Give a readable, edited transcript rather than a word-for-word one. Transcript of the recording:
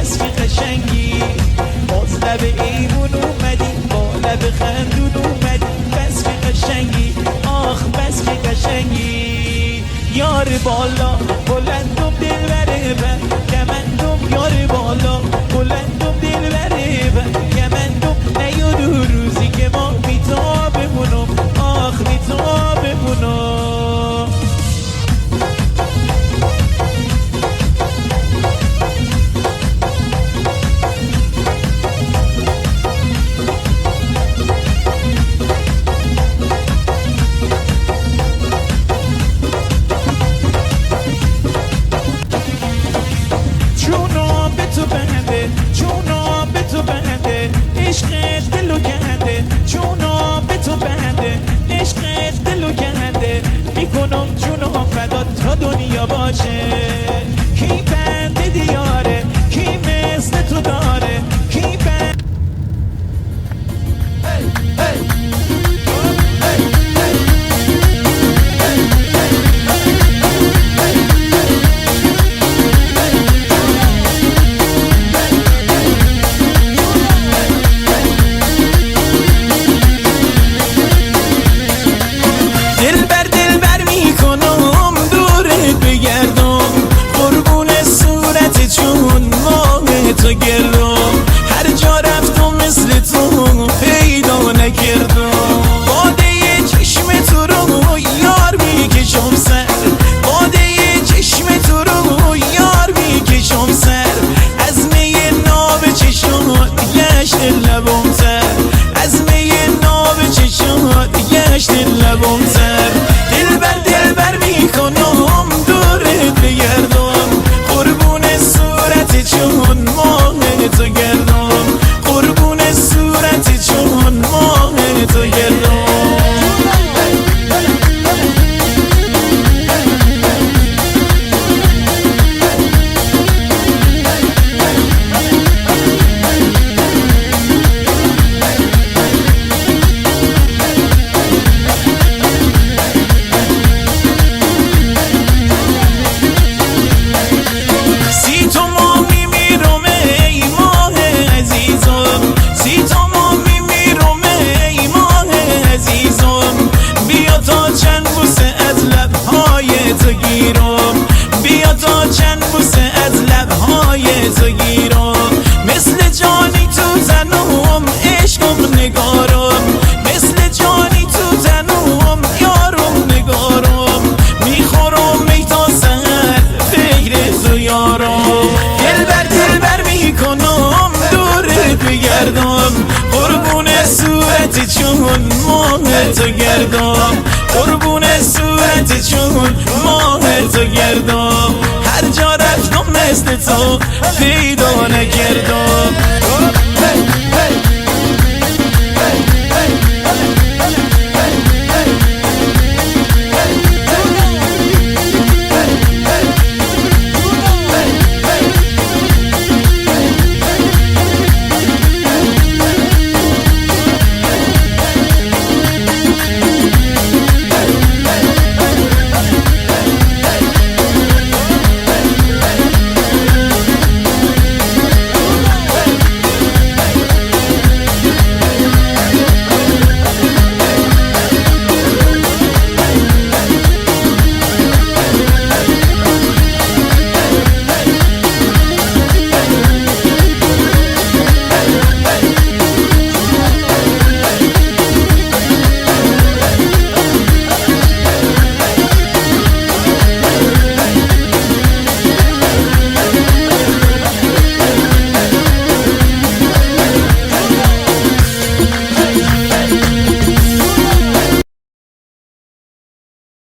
بس که قشنگی، باز لب ایمون اومدی، با لب خندون اومدی، بس که قشنگی، آخ بس که قشنگی. یار بالا بلندم دل بره بر کمندم، یار بالا بلندم دل بره بر کمندم. نیا دو روزی که ما بیتا بمونم، آخ بیتا بمونم. جونم به تو بنده، عشقت دلو کنده، جونم به تو بنده، عشقت دلو کنده. میکنم جونم فدا تا دنیا باشه. کی بنده دیاره، کی مثل تو داره، کی بنده. هر جا رفتم مثل تو پیدا نکردم. باده چشم تو رو یار میکشم سر، باده چشم تو رو یار میکشم سر. از می ناب چشمات گشت لبم تر، از می ناب چشمات گشت لبم تر. دل بر میکنم دورت بگردم، قربون صورت چون ماه تو گردم، قربون صورت چون ماه تو گردم. بیا تا چند بوسه از لبهای تو گیرم، مثل جانی تو تنم عشقم نگارم، مثل جانی تو تنم یارم نگارم. میخورم می تا سحر فکر تو یارم. دل بر میکنم دورت بگردم، قربون صورت چون ماه تو گردم، قربون صورت چون ماه تو گردم. هر جا رفتم مثل تو پیدا نکردم.